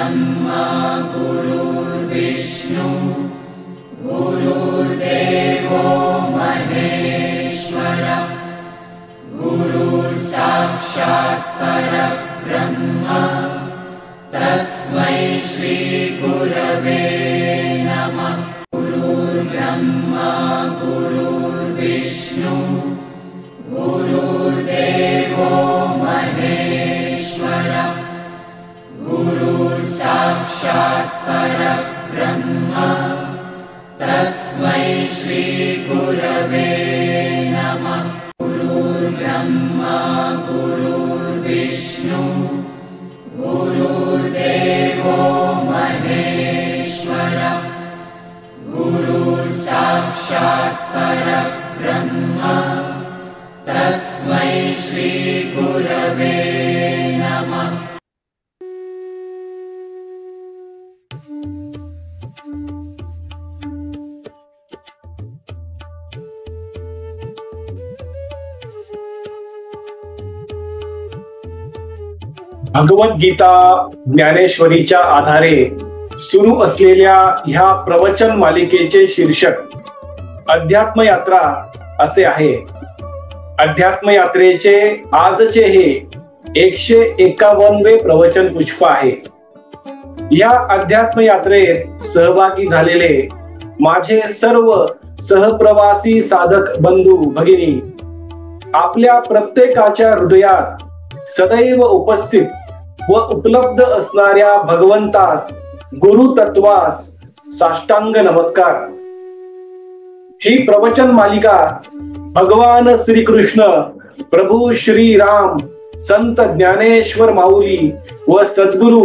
ब्रह्मा गुरुर्विष्णु गुरुर्देवो महेश्वर गुरुर्साक्षात् परब्रह्म तस्मै श्री गुरवे नमः। गुरुर्ब्रह्मा गुरुर्विष्णु गुरुर्देवो महेश्वर गुरुर्साक्षात् परब्रह्म तस्मै श्री गुरवे नमः। गुरुर्ब्रह्मा गुरुर्विष्णु गुरुर्देवो महेश्वर गुरुर्साक्षात् परब्रह्म तस्मै श्री गुरवे नमः। भगवद्गीता ज्ञानेश्वरीच्या आधारे सुरू असलेल्या ह्या प्रवचन मालिकेचे शीर्षक अध्यात्म यात्रा असे आहे। अध्यात्म यात्रेचे आजचे हे 151वे प्रवचन पुष्प आहे। या अध्यात्म यात्रेत सहभागी झालेले माझे सर्व सहप्रवासी साधक बंधू भगिनी आपल्या प्रत्येकाच्या हृदयात सदैव उपस्थित व उपलब्ध असणाऱ्या भगवंतास गुरु तत्वास साष्टांग नमस्कार। ही प्रवचन मालिका भगवान श्रीकृष्ण प्रभू श्री राम संत ज्ञानेश्वर माऊली व सद्गुरु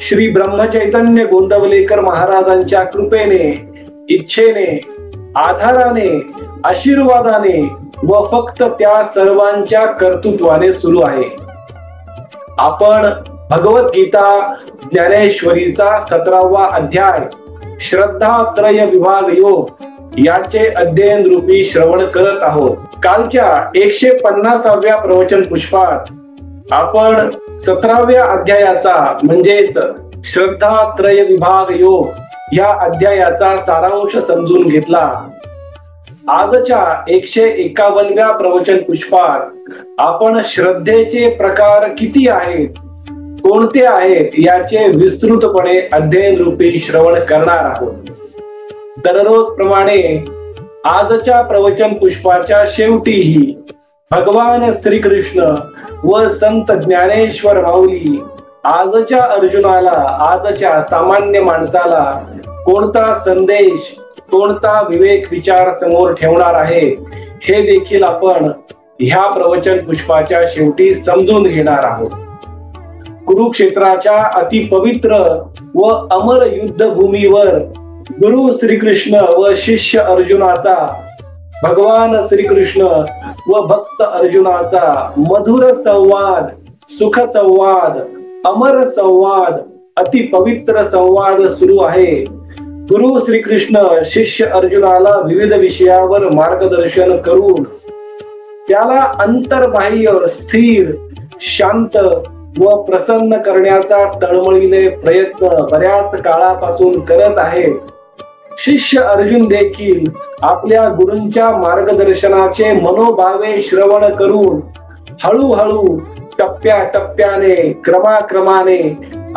श्री ब्रह्मचैतन्य गोंदवलेकर महाराजांच्या कृपेने इच्छेने आधाराने आशीर्वादाने व फक्त त्या सर्वांच्या कर्तृत्वाने सुरू आहे। आपण भगवद्गीता ज्ञानेश्वरीचा 17वा अध्याय श्रद्धात्रय विभाग योग याचे अध्ययन रूपी श्रवण करत आहोत। कालच्या 150व्या प्रवचन पुष्पात आपण 17व्या अध्यायाचा म्हणजेच श्रद्धात्रय विभाग योग या अध्यायाचा सारांश समजून घेतला। आजच्या 151व्या प्रवचन पुष्पात आपण श्रद्धेचे प्रकार किती आहेत, कोणते आहेत याचे विस्तृतपणे अध्ययन रूपी श्रवण करणार आहोत। दररोज प्रमाणे आजच्या प्रवचन पुष्पाच्या शेवटीही भगवान श्रीकृष्ण व संत ज्ञानेश्वर माऊली आजच्या अर्जुनाला, आजच्या सामान्य माणसाला कोणता संदेश, कोणता विवेक विचार समोर ठेवणार आहे हे देखील आपण ह्या प्रवचन पुष्पाच्या शेवटी समजून घेणार आहोत। कुरुक्षेत्राच्या अतिपवित्र व अमर युद्धभूमीवर गुरु श्रीकृष्ण व शिष्य अर्जुनाचा, भगवान श्रीकृष्ण व भक्त अर्जुनाचा मधुर संवाद, सुख संवाद, अमर संवाद, अतिपवित्र संवाद सुरू आहे। गुरु श्रीकृष्ण शिष्य अर्जुनाला विविध विषयावर मार्गदर्शन करून त्याला अंतर्बाह्य स्थिर, शांत व प्रसन्न करण्याचा तळमळीने प्रयत्न बऱ्याच काळापासून करत आहेत। शिष्य अर्जुन देखील आपल्या गुरूंच्या मार्गदर्शनाचे मनोभावे श्रवण करून हळूहळू टप्प्याटप्प्याने क्रमाक्रमाने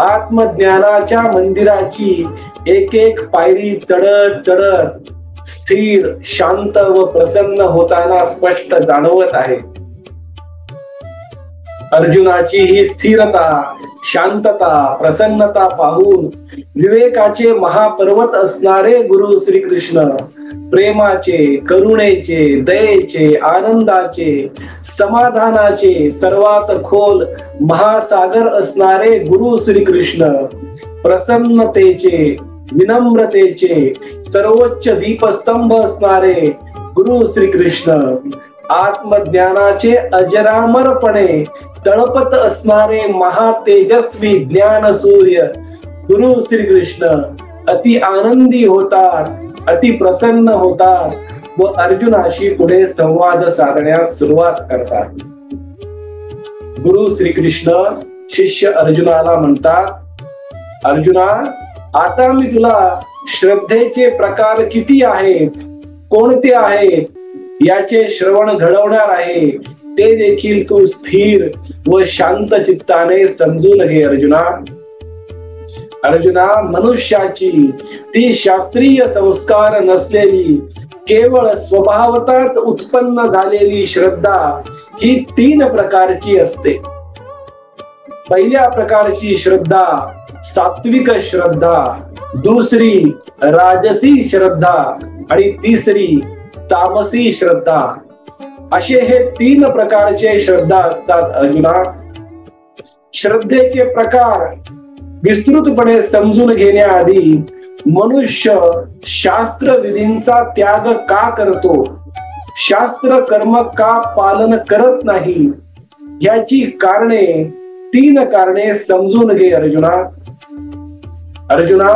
आत्मज्ञानाच्या मंदिराची एक एक पायरी चढत चढत स्थिर, शांत व प्रसन्न होताना स्पष्ट जाणवत आहे। अर्जुनाची ही स्थिरता, शांतता, प्रसन्नता पाहून विवेकाचे महापर्वत असणारे गुरु श्रीकृष्ण प्रेमाचे, करुणेचे, दयेचे, आनंदाचे, समाधानाचे सर्वात खोल महासागर असणारे गुरु श्रीकृष्ण प्रसन्नतेचे, विनम्रतेचे सर्वोच्च दीपस्तंभ असणारे गुरु श्रीकृष्ण आत्मज्ञानाचे अजरामरपणे तळपत असणारे महातेजस्वी ज्ञान सूर्य गुरु श्रीकृष्ण अति आनंदी होतात, अति प्रसन्न होतात व अर्जुनाशी पुढे संवाद साधण्यास सुरुवात करतात। गुरु श्रीकृष्ण शिष्य अर्जुनाला म्हणतात, अर्जुना, आता मी तुला श्रद्धेचे प्रकार किती आहेत, कोणते आहेत याचे श्रवण घडवणार आहे. ते देखील तू स्थिर व शांत चित्ताने समजून घे अर्जुना. अर्जुना, मनुष्याची ती शास्त्रीय संस्कार नसलेली केवळ स्वभावताच उत्पन्न झालेली श्रद्धा ही 3 प्रकारची असते. पहिल्या प्रकारची श्रद्धा सात्विक श्रद्धा, दुसरी राजसी श्रद्धा आणि तिसरी तामसी श्रद्धा, असे हे 3 प्रकारचे श्रद्धा असतात. अर्जुना, श्रद्धेचे प्रकार विस्तृतपणे समजून घेण्याआधी मनुष्य शास्त्र विधींचा त्याग का करतो, शास्त्र कर्म का पालन करत नाही, याची कारणे 3 कारणे समजून घे अर्जुना. अर्जुना,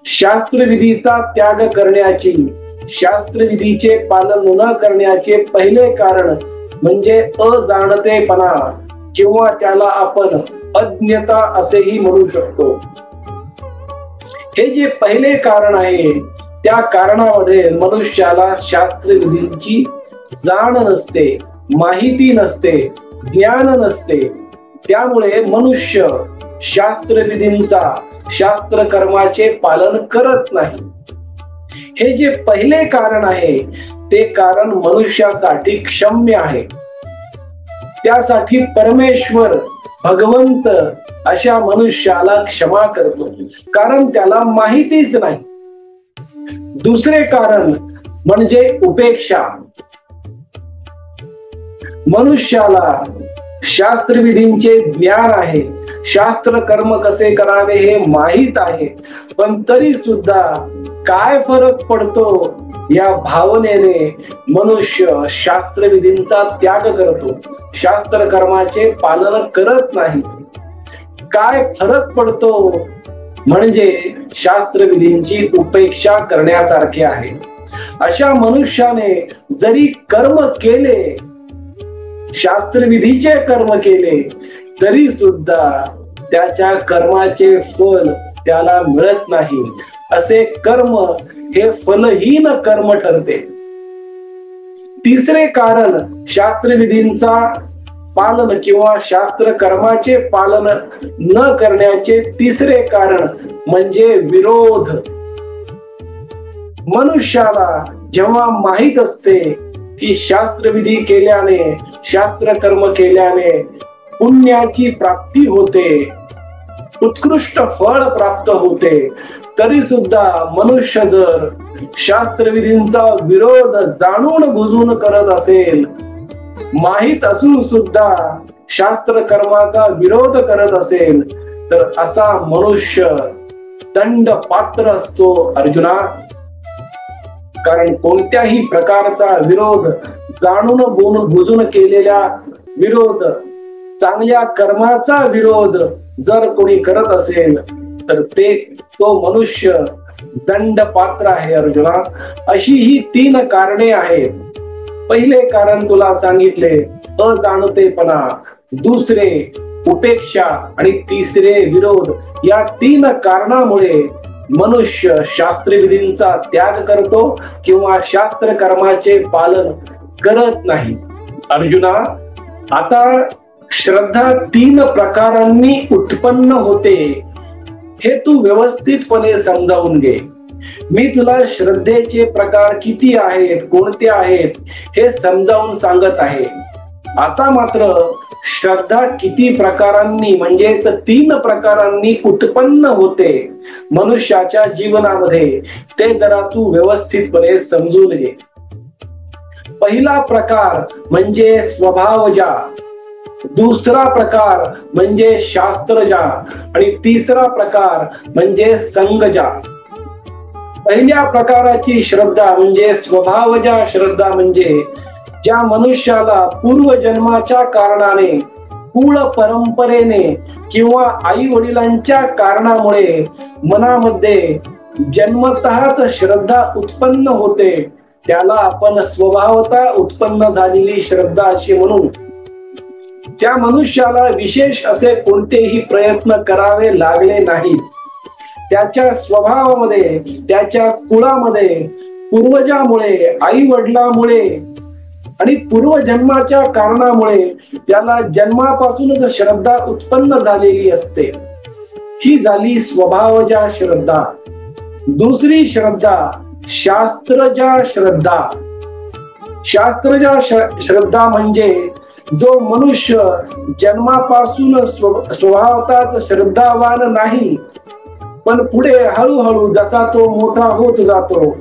शास्त्रविधीचा त्याग करण्याची, शास्त्रविधीचे पालन न करण्याचे पहिले कारण म्हणजे अजाणतेपणा किंवा त्याला आपण अज्ञता असेही म्हणू शकतो. हे जे पहिले कारण आहे त्या कारणामध्ये मनुष्याला शास्त्रविधींची जाण नसते, माहिती नसते, ज्ञान नसते. त्यामुळे मनुष्य शास्त्रविधींचा, शास्त्र कर्माचे पालन करत नाही. हे जे पहिले कारण आहे ते कारण मनुष्यासाठी क्षम्य आहे. त्यासाठी परमेश्वर भगवंत अशा मनुष्याला क्षमा करतो, कारण त्याला माहितीच नाही. दुसरे कारण म्हणजे उपेक्षा. मनुष्याला शास्त्रविधींचे ज्ञान आहे, शास्त्र कर्म कसे करावे हे माहित आहे, पण तरी सुद्धा काय फरक पडतो या भावनेने मनुष्य शास्त्रविधींचा त्याग करतो, शास्त्र कर्माचे पालन करत नाही. काय फरक पडतो म्हणजे शास्त्रविधींची उपेक्षा करण्यासारखे आहे. अशा मनुष्याने जरी कर्म केले, शास्त्रविधीचे कर्म केले, तरी सुद्धा त्याच्या कर्माचे फल त्याला मिळत नाही. असे कर्म हे फलहीन कर्म ठरते. तिसरे कारण शास्त्रविधींचा पालन किंवा शास्त्र कर्माचे पालन न करण्याचे तिसरे कारण म्हणजे विरोध. मनुष्याला जेव्हा माहित असते की शास्त्रविधी केल्याने, शास्त्र कर्म केल्याने पुण्याची प्राप्ती होते, उत्कृष्ट फळ प्राप्त होते, तरी सुद्धा मनुष्य जर शास्त्रविधींचा विरोध जाणून बुजून करत असेल, माहित असून सुद्धा शास्त्र कर्माचा विरोध करत असेल, तर असा मनुष्य दंड पात्र असतो अर्जुना. कारण कोणत्याही प्रकारचा विरोध, जाणून बुजून केलेला विरोध, चांगल्या कर्माचा विरोध जर कोणी करत असेल तर तो मनुष्य दंड पात्र आहे अर्जुना. अशी ही 3 कारणे आहेत. पहिले कारण तुला सांगितले अजाणतेपणा, दुसरे उपेक्षा आणि तिसरे विरोध. या 3 कारणामुळे मनुष्य शास्त्रविधींचा त्याग करतो किंवा शास्त्र कर्माचे पालन करत नाही. अर्जुना, आता श्रद्धा 3 प्रकारांनी उत्पन्न होते हे तू व्यवस्थितपणे समजावून घे. मी तुला श्रद्धेचे प्रकार किती आहेत, कोणते आहेत हे समजावून सांगत आहे. आता मात्र श्रद्धा किती प्रकारांनी म्हणजेच 3 प्रकारांनी उत्पन्न होते मनुष्याच्या जीवनामध्ये ते जरा तू व्यवस्थितपणे समजून घे. पहिला प्रकार म्हणजे स्वभावजा, दुसरा प्रकार म्हणजे शास्त्रजा आणि तिसरा प्रकार म्हणजे संगजा. पहिल्या प्रकाराची श्रद्धा म्हणजे स्वभावजा श्रद्धा म्हणजे ज्या मनुष्याला पूर्वजन्माच्या कारणाने, कुळ परंपरेने किंवा आई वडिलांच्या कारणामुळे मनामध्ये जन्मतःच श्रद्धा उत्पन्न होते, त्याला आपण स्वभावतः उत्पन्न झालेली श्रद्धा अशी म्हणू. त्या मनुष्याला विशेष असे कोणतेही प्रयत्न करावे लागले नाहीत, त्याच्या स्वभावामध्ये, त्याच्या कुळामध्ये, पूर्वजामुळे, आई वडिलामुळे आणि पूर्वजन्माच्या कारणामुळे त्याला जन्मापासूनच श्रद्धा उत्पन्न झालेली असते. ही झाली स्वभावजा श्रद्धा. दुसरी श्रद्धा शास्त्रजा श्रद्धा. शास्त्रजा श्रद्धा म्हणजे जो मनुष्य जन्मापासून स्वभावताच श्रद्धावान नाही, पण पुढे हळूहळू जसा तो मोठा होत जातो,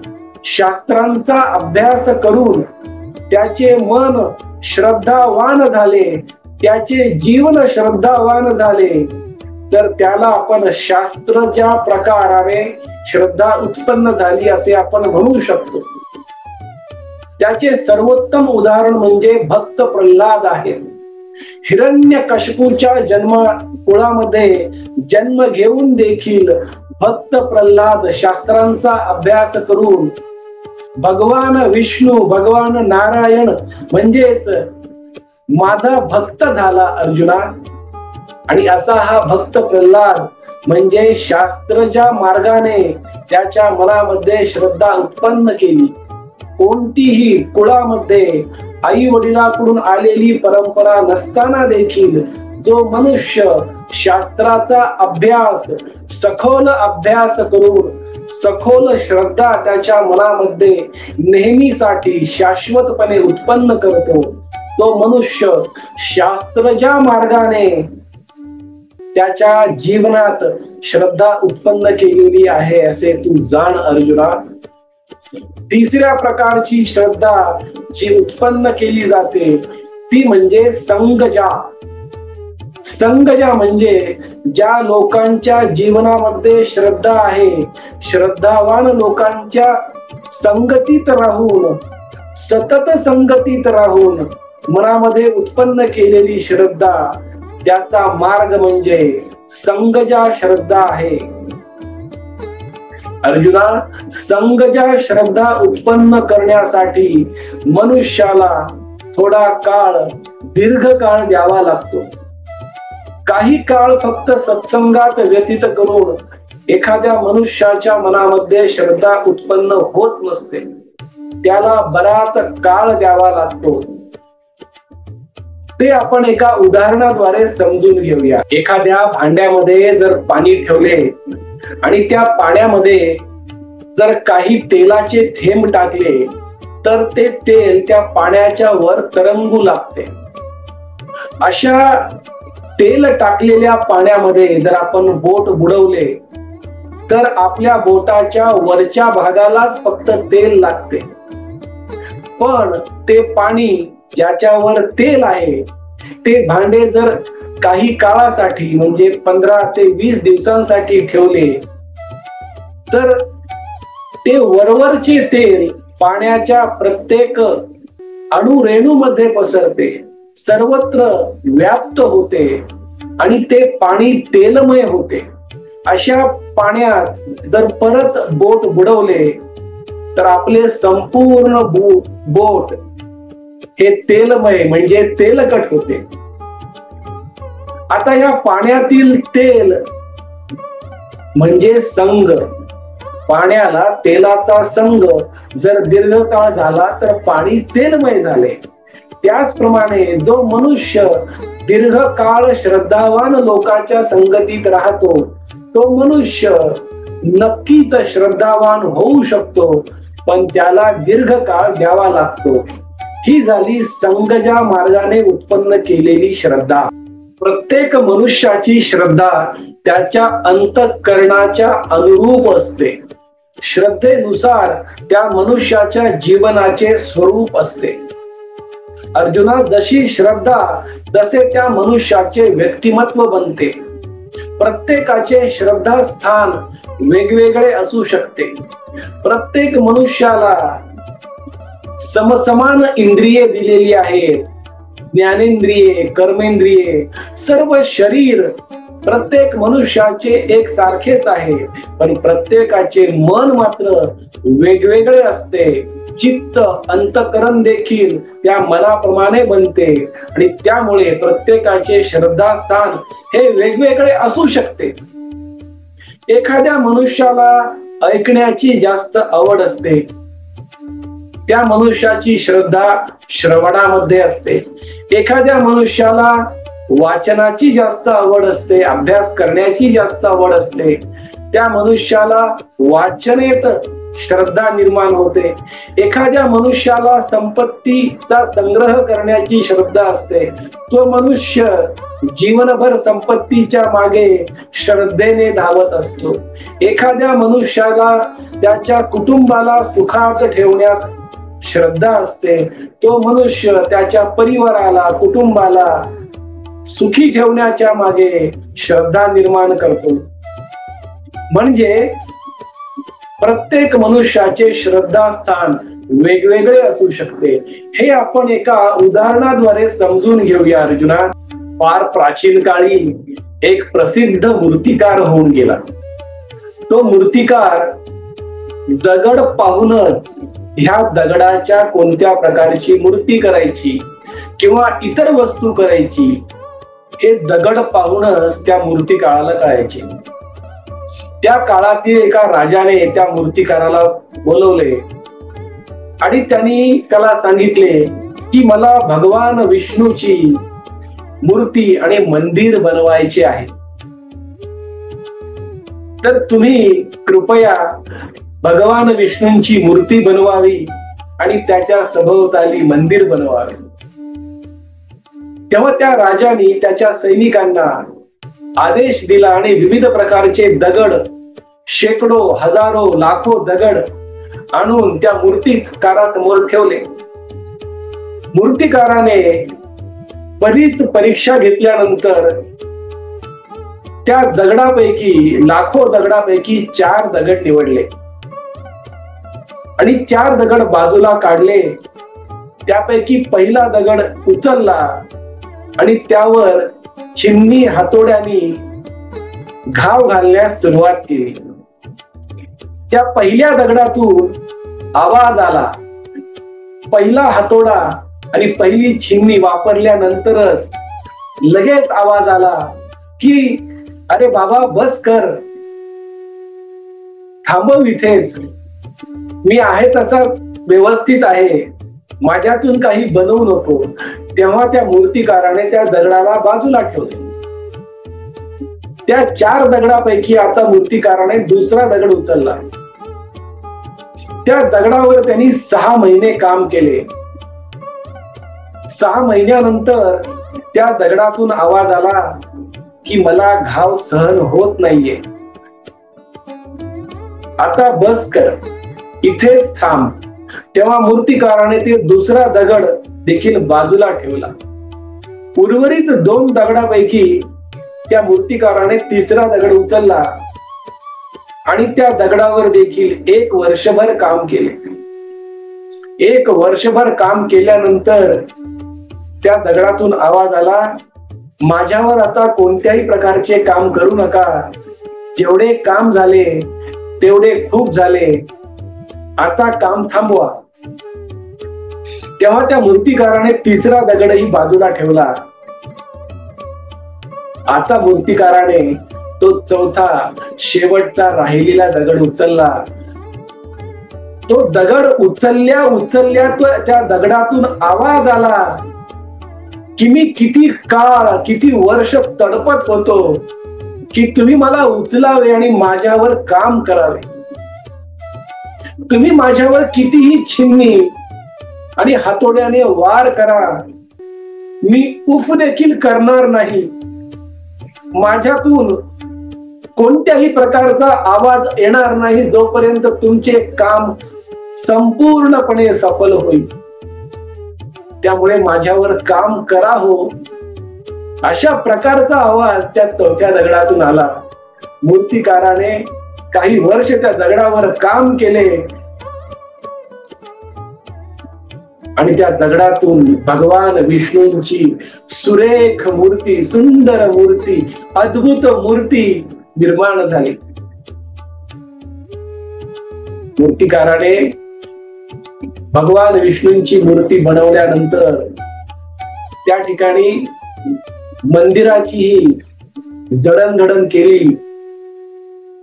शास्त्रांचा अभ्यास करून त्याचे मन श्रद्धावान झाले, त्याचे जीवन श्रद्धावान झाले, तर त्याला आपण शास्त्रच्या प्रकाराने श्रद्धा उत्पन्न झाली असे आपण म्हणू शकतो. त्याचे सर्वोत्तम उदाहरण म्हणजे भक्त प्रल्हाद आहे. हिरण्यकशिपूच्या कुळामध्ये जन्म घेऊन देखील भक्त प्रल्हाद शास्त्रांचा अभ्यास करून भगवान विष्णू, भगवान नारायण म्हणजेच माझा भक्त झाला अर्जुना. आणि असा हा भक्त प्रल्हाद म्हणजे शास्त्रच्या मार्गाने त्याच्या मनामध्ये श्रद्धा उत्पन्न केली. कोणतीही कुळामध्ये आई वडिलांकडून आलेली परंपरा नसताना देखील जो मनुष्य शास्त्राचा अभ्यास, सखोल अभ्यास करून सखोल श्रद्धा त्याच्या मनामध्ये नेहमीसाठी शाश्वतपणे उत्पन्न करतो, तो मनुष्य शास्त्रच्या मार्गाने त्याच्या जीवनात श्रद्धा उत्पन्न केलेली आहे असे तू जाण अर्जुना. तिसऱ्या प्रकारची श्रद्धा जी उत्पन्न केली जाते ती म्हणजे संगजा. संगजा म्हणजे ज्या लोकांच्या जीवनामध्ये श्रद्धा आहे, श्रद्धावान लोकांच्या संगतीत राहून, सतत संगतीत राहून मनामध्ये उत्पन्न केलेली श्रद्धा, त्याचा मार्ग म्हणजे संगजा श्रद्धा आहे. अर्जुना, संगजा श्रद्धा उत्पन्न करण्यासाठी मनुष्याला थोडा काळ, दीर्घ काळ द्यावा लागतो. काही काळ फक्त सत्संगात व्यतीत करून एखाद्या मनुष्याच्या मनामध्ये श्रद्धा उत्पन्न होत नसते, त्याला बराच काळ द्यावा लागतो. ते आपण एका उदाहरणाद्वारे समजून घेऊया. एखाद्या भांड्यामध्ये जर पाणी ठेवले आणि त्या पाण्यामध्ये जर काही तेलाचे थेंब टाकले तर ते तेल त्या पाण्याच्या वर तरंगू लागते. अशा तेल टाकलेल्या पाण्यामध्ये जर आपण बोट बुडवले तर आपल्या बोटाच्या वरच्या भागालाच फक्त तेल लागते, पण ते पाणी ज्याच्यावर तेल आहे ते भांडे जर काही काळासाठी म्हणजे 15 ते 20 दिवसांसाठी ठेवले तर ते वरवरचे तेल पाण्याच्या प्रत्येक अणुरेणूमध्ये पसरते, सर्वत्र व्याप्त होते आणि ते पाणी तेलमय होते. अशा पाण्यात जर परत बोट बुडवले तर आपले संपूर्ण बोट हे तेलमय म्हणजे तेलकट होते. आता या पाण्यातील तेल म्हणजे संग, पाण्याला तेलाचा संग जर दीर्घकाळ झाला तर पाणी तेलमय झाले. त्याचप्रमाणे जो मनुष्य दीर्घकाळ श्रद्धावान लोकांच्या संगतीत राहतो तो मनुष्य नक्कीच श्रद्धावान होऊ शकतो, पण त्याला दीर्घकाळ द्यावा लागतो. ही झाली संगजा मार्गाने उत्पन्न केलेली श्रद्धा. प्रत्येक मनुष्याची श्रद्धा त्याच्या अंतःकरणाच्या अनुरूप असते. श्रद्धेनुसार त्या मनुष्याच्या जीवनाचे स्वरूप असते. अर्जुना, जशी श्रद्धा तसे त्या मनुष्याचे व्यक्तिमत्व बनते. प्रत्येकाचे श्रद्धास्थान वेगवेगळे असू शकते. प्रत्येक मनुष्याला समसमान इंद्रिये दिलेली आहेत, ज्ञानेंद्रिये, कर्मेंद्रिये, सर्व शरीर प्रत्येक मनुष्याचे एक सारखेच आहे, पण प्रत्येकाचे मन मात्र वेगवेगळे असते. चित्त, अंतःकरण देखील त्या मनाप्रमाणे बनते आणि त्यामुळे प्रत्येकाचे श्रद्धास्थान हे वेगवेगळे असू शकते. एखाद्या मनुष्याला ऐकण्याची जास्त आवड असते, त्या मनुष्याची श्रद्धा श्रवणामध्ये असते. एखाद्या मनुष्याला वाचनाची जास्त आवड असते, अभ्यास करण्याची जास्त आवड असते, त्या मनुष्याला वाचनेत श्रद्धा निर्माण होते. एखाद्या मनुष्याला संपत्तीचा संग्रह करण्याची श्रद्धा असते, तो मनुष्य जीवनभर संपत्तीच्या मागे श्रद्धेने धावत असतो. एखाद्या मनुष्याला त्याच्या कुटुंबाला सुखात ठेवण्यात श्रद्धा असते, तो मनुष्य त्याच्या परिवाराला, कुटुंबाला सुखी ठेवण्याच्या मागे श्रद्धा निर्माण करतो. म्हणजे प्रत्येक मनुष्याचे श्रद्धास्थान वेगवेगळे असू शकते. हे आपण एका उदाहरणाद्वारे समजून घेऊया अर्जुना. फार प्राचीन काळी एक प्रसिद्ध मूर्तिकार होऊन गेला. तो मूर्तिकार दगड पाहूनच ह्या दगडाच्या कोणत्या प्रकारची मूर्ती करायची किंवा इतर वस्तू करायची हे दगड पाहूनच त्या मूर्तिकाराला कळायचे. त्या काळातील एका राजाने त्या मूर्तिकाराला बोलवले आणि त्यांनी त्याला सांगितले की मला भगवान विष्णूची मूर्ती आणि मंदिर बनवायचे आहे, तर तुम्ही कृपया भगवान विष्णूंची मूर्ती बनवावी आणि त्याच्या सभोवताली मंदिर बनवावे. तेव्हा त्या राजाने त्याच्या सैनिकांना आदेश दिला आणि विविध प्रकारचे दगड, शेकडो, हजारो, लाखो दगड आणून त्या मूर्तिकारासमोर ठेवले. मूर्तिकाराने बरीच परीक्षा घेतल्यानंतर त्या दगडापैकी, लाखो दगडापैकी 4 दगड निवडले आणि 4 दगड बाजूला काढले. त्यापैकी पहिला दगड उचलला आणि त्यावर छिन्नी हातोड्यांनी घाव घालण्यास सुरुवात केली. त्या पहिल्या दगडातून आवाज आला. पहिला हातोडा आणि पहिली छिन्नी वापरल्यानंतरच लगेच आवाज आला की अरे बाबा बस कर, थांबव इथेच, मी आहे तसाच व्यवस्थित आहे, माझ्यातून काही बनवू नको. तेव्हा त्या मूर्तिकाराने त्या दगडाला बाजूला ठेवले. त्या 4 दगडापैकी आता मूर्तिकाराने दुसरा दगड उचलला. त्या दगडावर त्यांनी 6 महिने काम केले. 6 महिन्यानंतर त्या दगडातून आवाज आला की मला घाव सहन होत नाहीये, आता बस कर, इथेच थांब. तेव्हा मूर्तिकाराने ते दुसरा दगड देखील बाजूला ठेवला. उर्वरित 2 दगडापैकी त्या मूर्तिकाराने तिसरा दगड उचलला आणि त्या दगडावर देखील 1 वर्षभर काम केले. 1 वर्षभर काम केल्यानंतर त्या दगडातून आवाज आला, माझ्यावर आता कोणत्याही प्रकारचे काम करू नका, जेवढे काम झाले तेवढे खूप झाले, आता काम थांबवा. तेव्हा त्या मूर्तिकाराने तिसरा दगडही बाजूला ठेवला. आता मूर्तिकाराने तो चौथा, शेवटचा राहिलेला दगड उचलला. तो दगड उचलल्या उचलल्या त्या दगडातून आवाज आला की मी किती काळ, किती वर्ष तडपत होतो की तुम्ही मला उचलावे आणि माझ्यावर काम करावे. तुम्ही माझ्यावर कितीही छिन्नी आणि हातोड्याने वार करा, मी उफ देखील करणार नाही. माझ्यातून कोणत्याही प्रकारचा आवाज येणार नाही जोपर्यंत तुमचे काम संपूर्णपणे सफल होईल. त्यामुळे माझ्यावर काम करा हो. अशा प्रकारचा आवाज त्या चौथ्या दगडातून आला. मूर्तिकाराने काही वर्ष त्या दगडावर काम केले आणि त्या दगडातून भगवान विष्णूंची सुरेख मूर्ती, सुंदर मूर्ती, अद्भुत मूर्ती निर्माण झाली. मूर्तिकाराने भगवान विष्णूंची मूर्ती बनवल्यानंतर त्या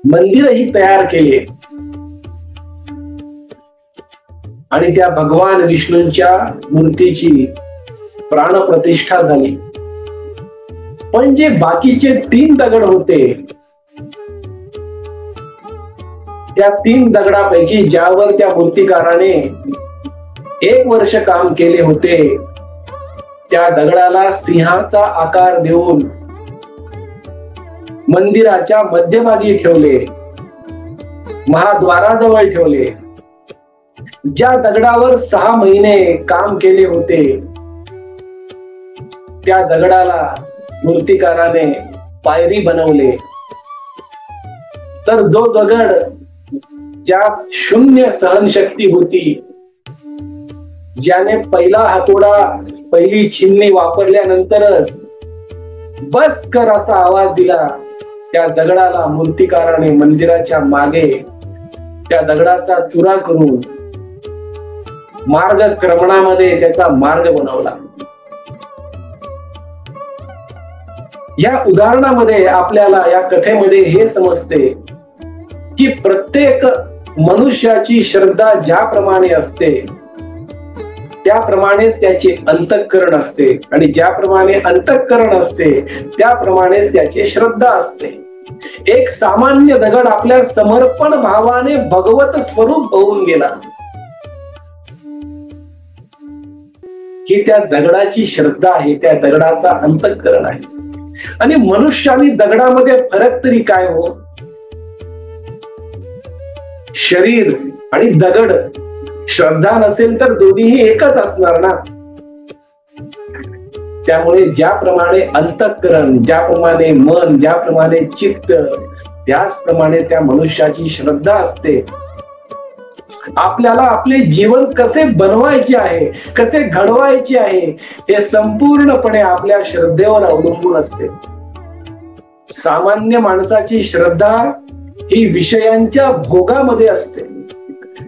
मंदिरही तयार केले आणि त्या भगवान विष्णूंच्या मूर्तीची प्राणप्रतिष्ठा झाली. पण जे बाकीचे 3 दगड होते, त्या 3 दगडापैकी ज्यावर त्या मूर्तिकाराने 1 वर्ष काम केले होते, त्या दगडाला सिंहाचा आकार देऊन मंदिराच्या मध्यभागी ठेवले, महाद्वाराजवळ ठेवले. ज्या दगडावर 6 महिने काम केले होते, त्या दगडाला मूर्तिकाराने पायरी बनवले. तर जो दगड ज्यात 0 सहनशक्ती होती, ज्याने पहिला हातोडा, पहिली छिन्नी वापरल्यानंतरच बस कर असा आवाज दिला, त्या दगडाला मूर्तिकाराने मंदिराच्या मागे त्या दगडाचा चुरा करून मार्गक्रमणामध्ये त्याचा मार्ग बनवला. या उदाहरणामध्ये आपल्याला, या कथेमध्ये हे समजते की प्रत्येक मनुष्याची श्रद्धा ज्याप्रमाणे असते त्याप्रमाणेच त्याचे अंतःकरण असते, आणि ज्याप्रमाणे अंतःकरण असते त्याप्रमाणेच त्याची श्रद्धा असते. एक सामान्य दगड आपल्या समर्पण भावाने भगवत स्वरूप होऊन गेला ही त्या दगडाची श्रद्धा आहे, त्या दगडाचा अंतःकरण आहे. आणि मनुष्य आणि दगडामध्ये फरक तरी काय हो? शरीर आणि दगड. श्रद्धा नसेल तर दोन्हीही एकच असणार ना. त्यामुळे ज्याप्रमाणे अंतःकरण, ज्याप्रमाणे मन, ज्याप्रमाणे चित्त, त्याचप्रमाणे त्या मनुष्याची श्रद्धा असते. आपल्याला आपले जीवन कसे बनवायचे आहे, कसे घडवायचे आहे, हे संपूर्णपणे आपल्या श्रद्धेवर अवलंबून असते. सामान्य माणसाची श्रद्धा ही विषयांच्या भोगामध्ये असते.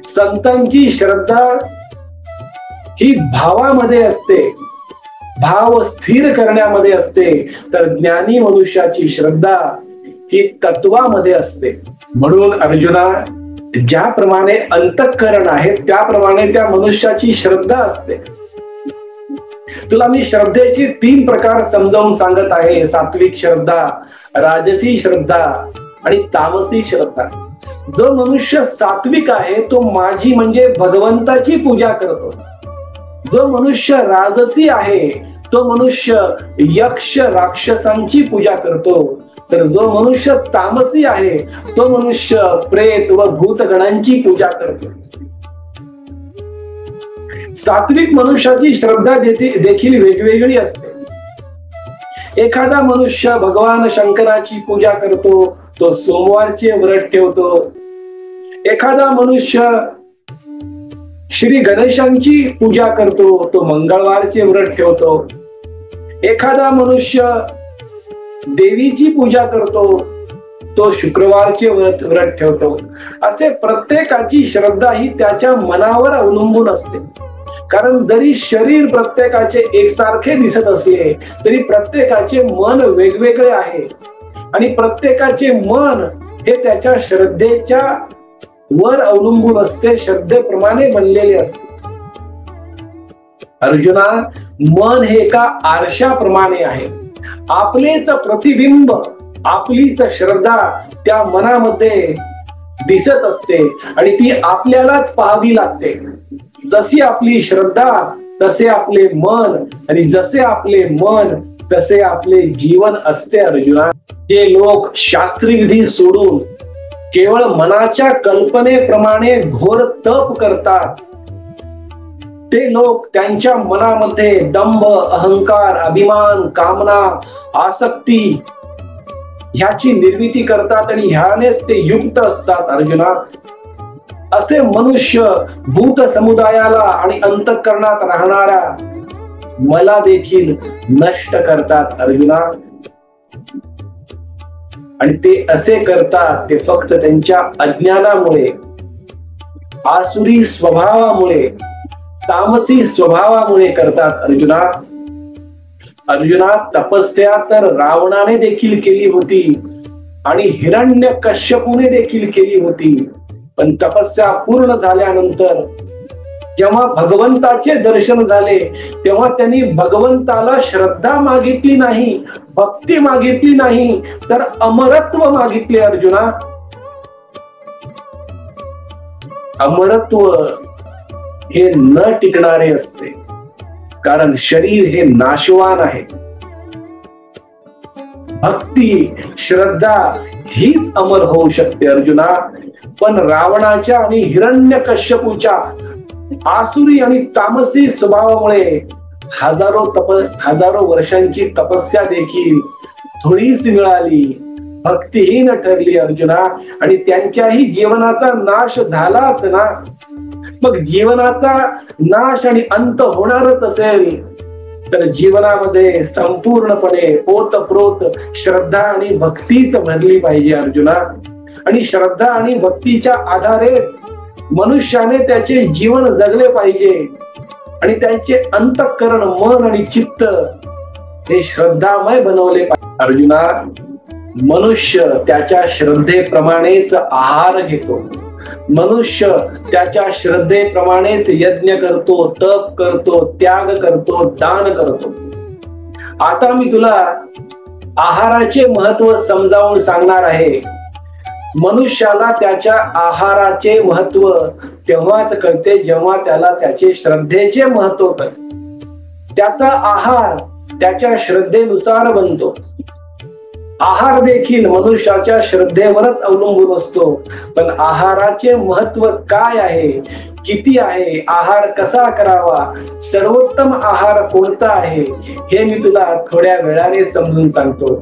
संतांची श्रद्धा ही भावामध्ये असते, भाव स्थिर करण्यामध्ये असते. तर ज्ञानी मनुष्याची श्रद्धा ही तत्वामध्ये असते. म्हणून अर्जुना, ज्याप्रमाणे अंतःकरण आहे त्याप्रमाणे त्या मनुष्याची श्रद्धा असते. तुला मी श्रद्धेची 3 प्रकार समजावून सांगत आहे. सात्विक श्रद्धा, राजसी श्रद्धा आणि तामसी श्रद्धा. जो मनुष्य सात्विक आहे तो माझी म्हणजे भगवंताची पूजा करतो. जो मनुष्य राजसी आहे तो मनुष्य यक्ष राक्षसांची पूजा करतो. तर जो मनुष्य तामसी आहे तो मनुष्य प्रेत व भूतगणांची पूजा करतो. सात्विक मनुष्याची श्रद्धा देखील वेगवेगळी असते. एखादा मनुष्य भगवान शंकराची पूजा करतो, तो सोमवारचे व्रत ठेवतो. एखादा मनुष्य श्री गणेशांची पूजा करतो, तो मंगळवारचे व्रत ठेवतो. एखादा मनुष्य देवीची पूजा करतो, तो शुक्रवारचे व्रत ठेवतो. असे प्रत्येकाची श्रद्धा ही त्याच्या मनावर अवलंबून असते. कारण जरी शरीर प्रत्येकाचे एकसारखे दिसत असले तरी प्रत्येकाचे मन वेगवेगळे आहे, आणि प्रत्येकाचे मन हे त्याच्या श्रद्धेच्या वर अवलंबून असते, श्रद्धेप्रमाणे बनलेले असते. अर्जुना, मन हे एका आरशाप्रमाणे आहे. आपलेच प्रतिबिंब, आपलीच श्रद्धा त्या मनामध्ये दिसत असते आणि ती आपल्यालाच पाहावी लागते. जशी आपली श्रद्धा तसे आपले मन, आणि जसे आपले मन तसे आपले जीवन असते. अर्जुना, जे लोक शास्त्रीविधी सोडून केवळ मनाच्या कल्पनेप्रमाणे घोर तप करतात, ते लोक त्यांच्या मनामध्ये दंभ, अहंकार, अभिमान, कामना, आसक्ती ह्याची निर्मिती करतात आणि ह्यानेच ते युक्त असतात. अर्जुना, असे मनुष्य भूत समुदायाला आणि अंतःकरणात राहणाऱ्या मला देखील नष्ट करतात. अर्जुना, आणि ते असे करतात ते फक्त त्यांच्या अज्ञानामुळे, आसुरी स्वभावामुळे, तामसी स्वभावामुळे करतात. अर्जुना, तपस्या तर रावणाने देखील केली होती, आणि हिरण्यकश्यपूने देखील केली होती. पण तपस्या पूर्ण झाल्यानंतर जेव्हा भगवंताचे दर्शन झाले तेव्हा त्यांनी भगवंताला श्रद्धा मागितली नाही, भक्ती मागितली नाही, तर अमरत्व मागितले. अर्जुना, अमरत्व हे न टिकणारे असते, कारण शरीर हे नाशवान आहे. भक्ती, श्रद्धा हीच अमर होऊ शकते अर्जुना. पण रावणाच्या आणि हिरण्यकश्यपूच्या आसुरी आणि तामसी स्वभावामुळे हजारो वर्षांची तपस्या देखील थोडीच मिळाली, भक्तिहीन ठरली अर्जुना. आणि त्यांच्याही जीवनाचा नाश झालाच ना. मग जीवनाचा नाश आणि अंत होणारच असेल तर जीवनामध्ये संपूर्णपणे ओतप्रोत श्रद्धा आणि भक्तीच भरली पाहिजे अर्जुना. आणि श्रद्धा आणि भक्तीच्या आधारेच मनुष्याने त्याचे जीवन जगले पाहिजे. आणि त्यांचे अंतःकरण, मन आणि चित्त हे श्रद्धामय बनवले पाहिजे. अर्जुना, मनुष्य त्याच्या श्रद्धेप्रमाणेच आहार घेतो, मनुष्य त्याच्या श्रद्धेप्रमाणेच यज्ञ करतो, तप करतो, त्याग करतो, दान करतो. आता मी तुला आहाराचे महत्व समजावून सांगणार आहे. मनुष्याला त्याच्या आहाराचे महत्व तेव्हाच कळते जेव्हा त्याला त्याचे श्रद्धेचे महत्व कळते. त्याचा आहार त्याच्या श्रद्धेनुसार बनतो. आहार देखील मनुष्याच्या श्रद्धेवरच अवलंबून असतो. पण आहाराचे महत्व काय आहे, किती आहे, आहार कसा करावा, सर्वोत्तम आहार कोणता आहे, हे मी तुला थोड्या वेळाने समजून सांगतो.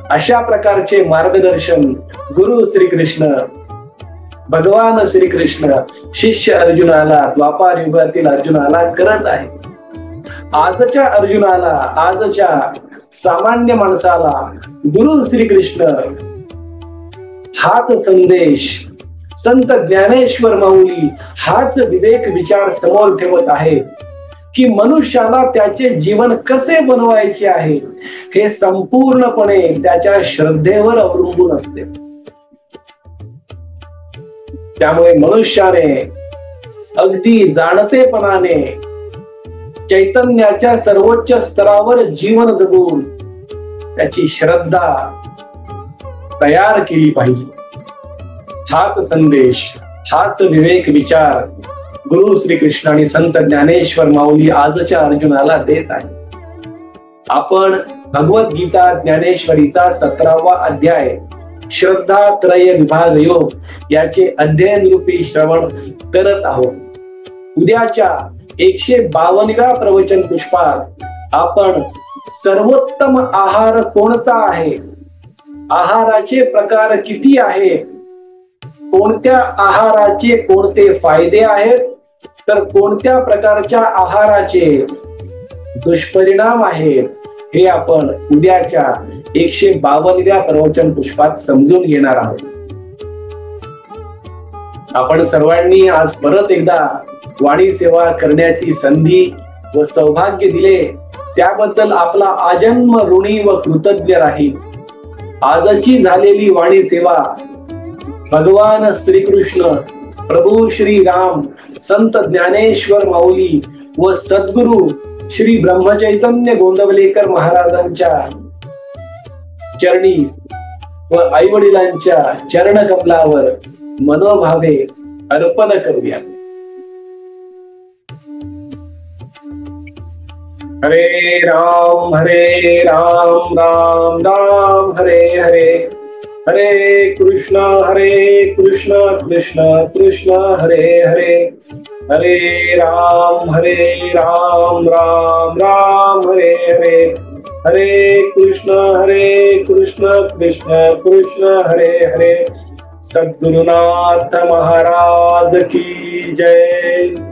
अशा प्रकारचे मार्गदर्शन गुरु श्रीकृष्ण, भगवान श्रीकृष्ण शिष्य अर्जुनाला, द्वापार युगातील अर्जुनाला करत आहे. आजच्या अर्जुनाला, आजच्या सामान्य माणसाला गुरु श्रीकृष्ण हाच संदेश, संत ज्ञानेश्वर माऊली हाच विवेक विचार समोर ठेवत आहे की मनुष्याला त्याचे जीवन कसे बनवायचे आहे हे संपूर्णपणे त्याच्या श्रद्धेवर अवलंबून असते. त्यामुळे मनुष्याने अगदी जाणतेपणाने चैतन्याच्या सर्वोच्च स्तरावर जीवन जगून त्याची श्रद्धा तयार केली पाहिजे. हाच संदेश, हाच विवेक विचार गुरु श्रीकृष्ण आणि संत ज्ञानेश्वर माऊली आजच्या अर्जुनाला देत आहे. आपण भगवद्गीता ज्ञानेश्वरीचा 17वा अध्याय श्रद्धा त्रय विभाग योग याचे अध्ययन रूपी श्रवण करत आहोत. उद्याच्या 152व्या प्रवचन पुष्पात आपण सर्वोत्तम आहार कोणता आहे, आहाराचे प्रकार किती आहेत, कोणत्या आहाराचे कोणते फायदे आहेत, तर कोणत्या प्रकारच्या आहाराचे दुष्परिणाम आहेत, हे आपण उद्याच्या 152व्या प्रवचन पुष्पात समजून घेणार आहोत. आपण सर्वांनी आज परत एकदा वाणी सेवा करण्याची संधी व सौभाग्य दिले त्याबद्दल आपला आजन्म ऋणी व कृतज्ञ राहील. आजची झालेली वाणी सेवा भगवान श्रीकृष्ण, प्रभू श्री राम, संत ज्ञानेश्वर माऊली व सद्गुरु श्री ब्रह्मचैतन्य गोंदवलेकर महाराजांच्या चरणी व आई वडिलांच्या चरण कमलावर मनोभावे अर्पण करूया. हरे राम राम राम हरे हरे, हरे कृष्ण कृष्ण कृष्ण हरे हरे, हरे राम राम राम हरे हरे, हरे कृष्ण कृष्ण कृष्ण हरे हरे. सद्गुरुनाथ महाराज की जय.